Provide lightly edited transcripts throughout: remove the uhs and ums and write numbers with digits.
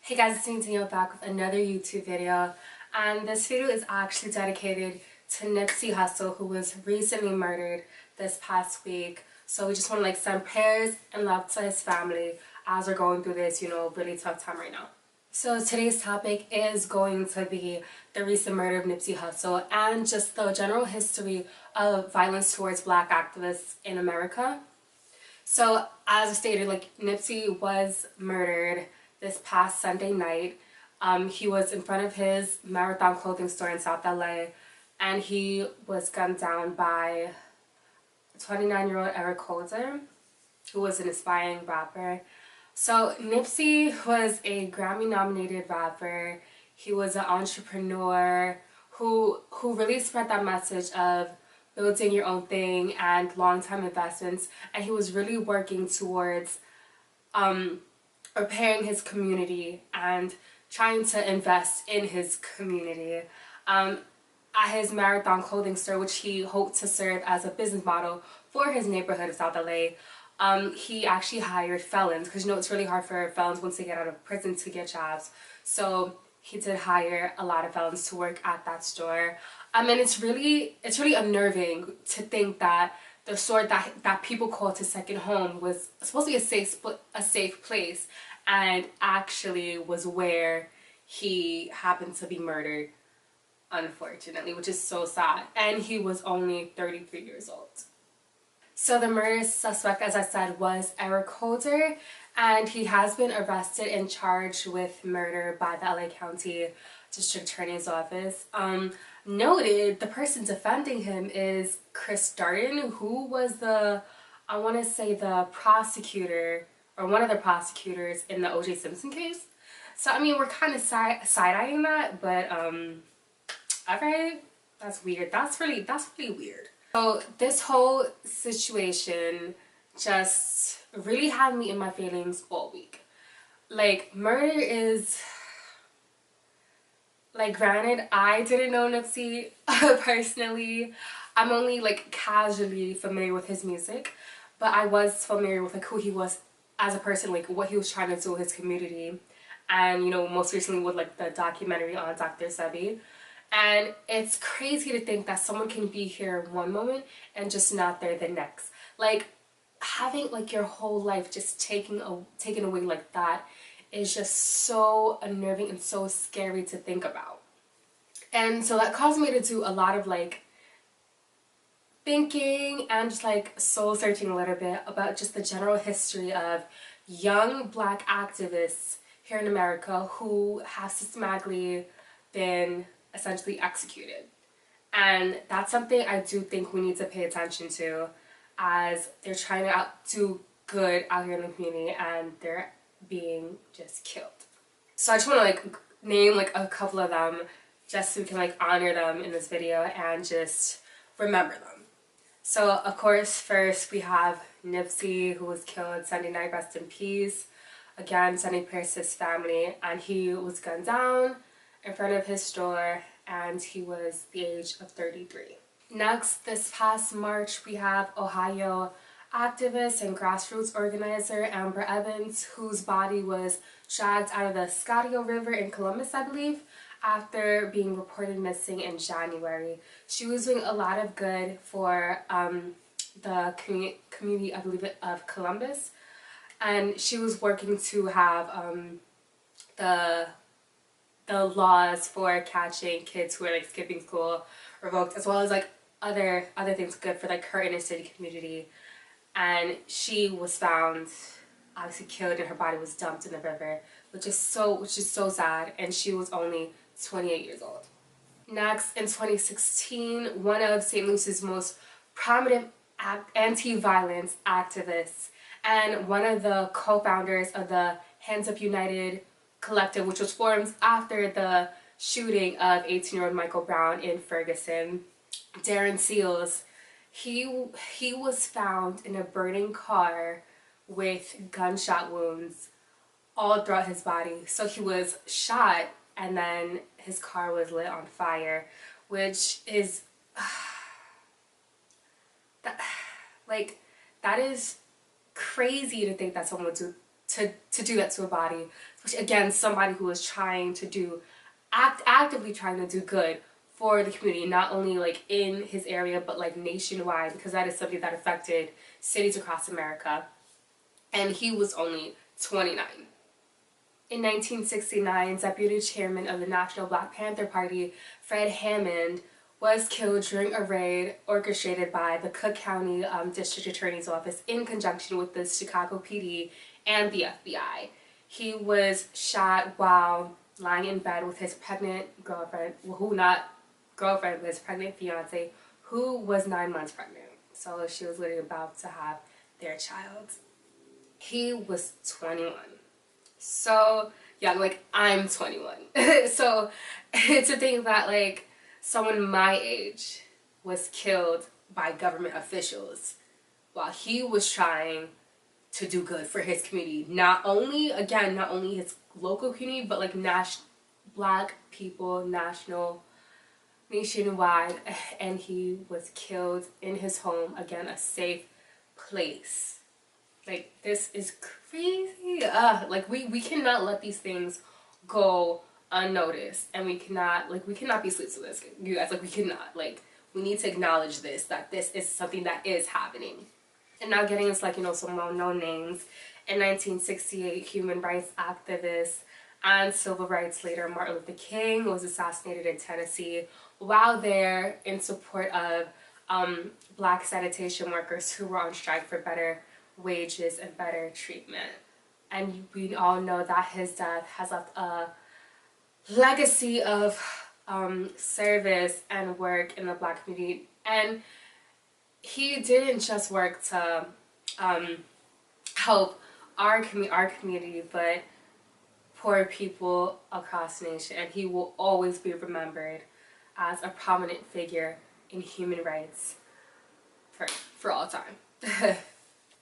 Hey guys, it's Danielle back with another YouTube video, and this video is actually dedicated to Nipsey Hussle, who was recently murdered this past week. So we just want to send prayers and love to his family as we're going through this, really tough time right now. So today's topic is going to be the recent murder of Nipsey Hussle and just the general history of violence towards Black activists in America. So as I stated, Nipsey was murdered this past Sunday night. He was in front of his Marathon clothing store in South LA, and he was gunned down by 29-year-old Eric Holder, who was an aspiring rapper. So Nipsey was a Grammy-nominated rapper. He was an entrepreneur who really spread that message of building your own thing and long-time investments, and he was really working towards repairing his community and trying to invest in his community. At his Marathon clothing store, which he hoped to serve as a business model for his neighborhood of South LA, he actually hired felons, because it's really hard for felons once they get out of prison to get jobs. So he did hire a lot of felons to work at that store. And it's really unnerving to think that the store that people called his second home was supposed to be a safe place, and actually was where he happened to be murdered, unfortunately, which is so sad. And he was only 33 years old. So the murder suspect, as I said, was Eric Holder, and he has been arrested and charged with murder by the LA County District Attorney's Office. Noted, the person defending him is Chris Darden, who was the prosecutor, or one of the prosecutors in the O.J. Simpson case. So we're kind of side-eyeing that, but alright, that's weird. That's really weird. So this whole situation just really had me in my feelings all week. Murder is, granted, I didn't know Nipsey personally. I'm only casually familiar with his music, but I was familiar with who he was as a person, what he was trying to do with his community, and most recently with the documentary on Dr. Sebi. And it's crazy to think that someone can be here one moment and just not there the next. Having your whole life just taken away like that is just so unnerving and so scary to think about. And so that caused me to do a lot of thinking and just soul searching a little bit about just the general history of young Black activists here in America who have systematically been essentially executed. And that's something I do think we need to pay attention to, as they're trying to do good out here in the community and they're being just killed. So I just want to name a couple of them, just so we can honor them in this video and just remember them. So of course, first we have Nipsey, who was killed Sunday night, rest in peace. Again, sending prayers to his family. And he was gunned down in front of his store, and he was the age of 33. Next, this past March, we have Ohio activist and grassroots organizer Amber Evans, whose body was dragged out of the Scottsdale River in Columbus, I believe, after being reported missing in January. She was doing a lot of good for the community, I believe, of Columbus, and she was working to have the laws for catching kids who are skipping school revoked, as well as other things good for her inner city community. And she was found obviously killed, and her body was dumped in the river, which is so sad, and she was only 28 years old. Next, in 2016, one of St. Louis's most prominent anti-violence activists and one of the co-founders of the Hands Up United collective, which was formed after the shooting of 18-year-old Michael Brown in Ferguson, Darren Seals, he was found in a burning car with gunshot wounds all throughout his body. So he was shot, and then his car was lit on fire, which is that is crazy to think that someone would do that to a body, which again, somebody who was trying to actively trying to do good for the community, not only like in his area, but like nationwide, because that is something that affected cities across America. And he was only 29. In 1969, Deputy Chairman of the National Black Panther Party, Fred Hammond, was killed during a raid orchestrated by the Cook County District Attorney's Office in conjunction with the Chicago PD and the FBI. He was shot while lying in bed with his pregnant girlfriend, who not girlfriend, but his pregnant fiance, who was 9 months pregnant. So she was literally about to have their child. He was 21. So yeah, like I'm 21. So it's a thing that like someone my age was killed by government officials while he was trying to do good for his community. Not only his local community, but like black people, nationwide, and he was killed in his home, again, a safe place. Like, this is crazy. Like we cannot let these things go unnoticed, and we cannot be sleepless, you guys. Like, we cannot, like, we need to acknowledge this, that this is something that is happening. And now getting into, like, you know, some well-known names. In 1968, human rights activist and civil rights leader Martin Luther King was assassinated in Tennessee while there in support of black sanitation workers who were on strike for better wages and better treatment. And we all know that his death has left a legacy of service and work in the black community. And he didn't just work to help our community, but poor people across the nation. And he will always be remembered as a prominent figure in human rights for all time.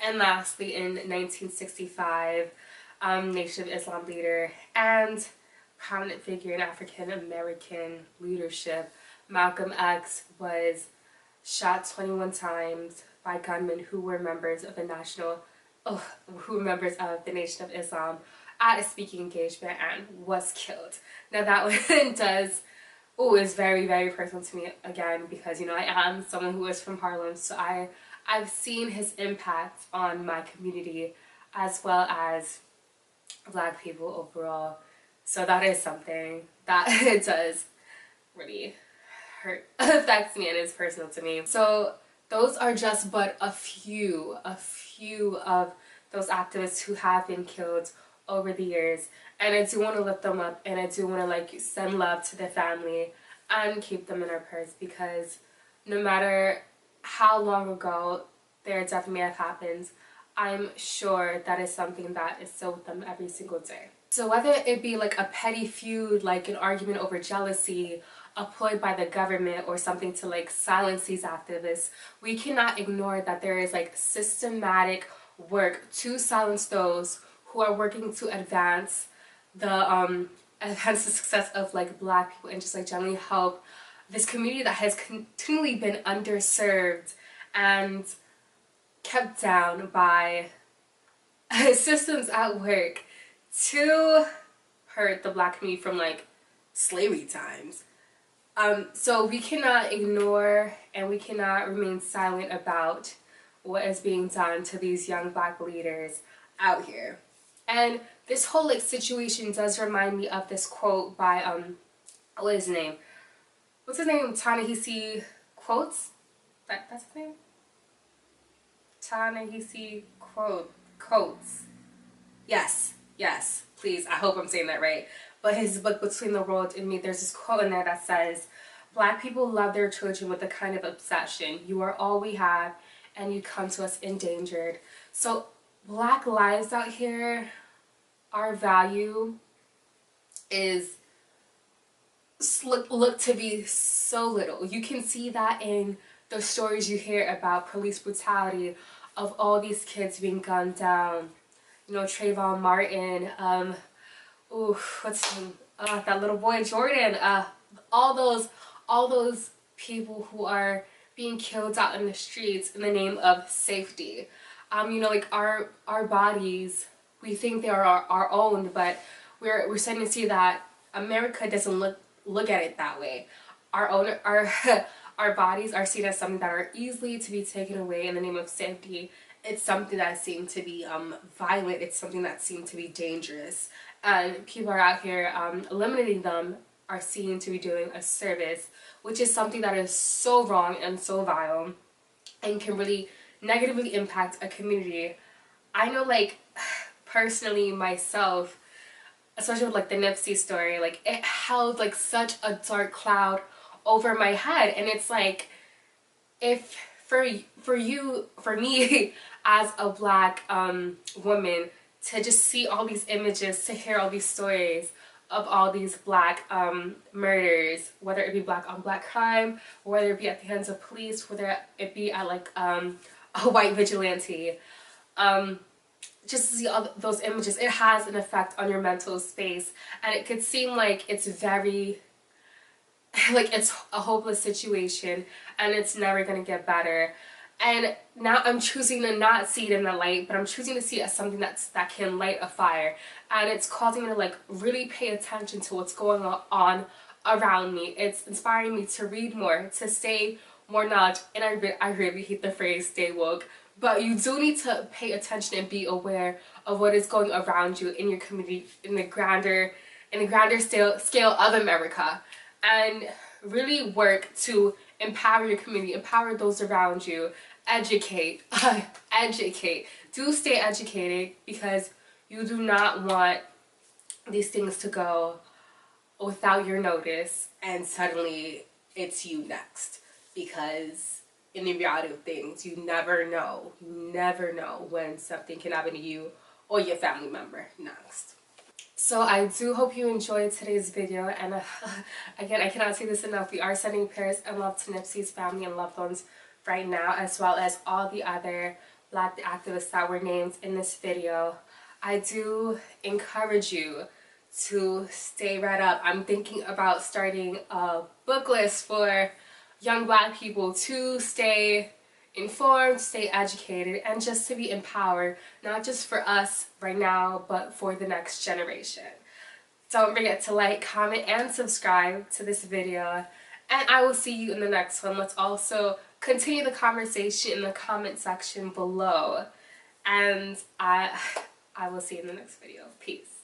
And lastly, in 1965, Nation of Islam leader and prominent figure in African American leadership, Malcolm X, was shot 21 times by gunmen who were members of the Nation of Islam at a speaking engagement and was killed. Now that one is very, very personal to me, again, because, you know, I am someone who is from Harlem, so I've seen his impact on my community as well as black people overall. So that is something that it does really affects me and is personal to me. So those are just but a few of those activists who have been killed over the years. And I do want to lift them up, and I do want to, like, send love to their family and keep them in our prayers, because no matter how long ago their death may have happened, I'm sure that is something that is still with them every single day. So whether it be like a petty feud, like an argument over jealousy, a ploy by the government, or something to like silence these activists, we cannot ignore that there is like systematic work to silence those who are working to advance the success of like black people, and just like generally help this community that has continually been underserved and kept down by systems at work to hurt the black community from like slavery times. So we cannot ignore and we cannot remain silent about what is being done to these young black leaders out here. And this whole like situation does remind me of this quote by what is his name? What's his name? Ta-Nehisi Coates? That's his name? Ta-Nehisi Coates. Yes, please. I hope I'm saying that right. But his book, Between the World and Me, there's this quote in there that says, "Black people love their children with a kind of obsession. You are all we have, and you come to us endangered." So black lives out here, our value is look to be so little. You can see that in the stories you hear about police brutality, of all these kids being gunned down. You know, Trayvon Martin, what's his name? That little boy Jordan, all those people who are being killed out in the streets in the name of safety. You know, like our bodies, we think they are our own, but we're starting to see that America doesn't look at it that way. Our our bodies are seen as something that are easily to be taken away in the name of safety. It's something that seemed to be violent. It's something that seemed to be dangerous, and people are out here eliminating them are seen to be doing a service, which is something that is so wrong and so vile and can really negatively impact a community. I know, like, personally myself, especially with like the Nipsey story, like it held like such a dark cloud over my head, and it's like, if for me as a black woman, to just see all these images, to hear all these stories of all these black murders, whether it be black on black crime, whether it be at the hands of police, whether it be at like a white vigilante, just to see all those images, it has an effect on your mental space, and it could seem like it's very like it's a hopeless situation and it's never gonna get better. And now I'm choosing to not see it in the light, but I'm choosing to see it as something that can light a fire, and it's causing me to like really pay attention to what's going on around me. It's inspiring me to read more, to stay more knowledge, and I really hate the phrase "stay woke," but you do need to pay attention and be aware of what is going around you in your community, in the grander scale of America, and really work to empower your community, empower those around you, educate, educate. Do stay educated, because you do not want these things to go without your notice and suddenly it's you next. Because in the reality of things, you never know when something can happen to you or your family member next. So I do hope you enjoyed today's video, and again, I cannot say this enough. We are sending prayers and love to Nipsey's family and loved ones right now, as well as all the other black activists that were named in this video. I do encourage you to stay read up. I'm thinking about starting a book list for young black people to stay informed, stay educated, and just to be empowered, not just for us right now, but for the next generation. Don't forget to like, comment, and subscribe to this video, and I will see you in the next one. Let's also continue the conversation in the comment section below, and I will see you in the next video. Peace.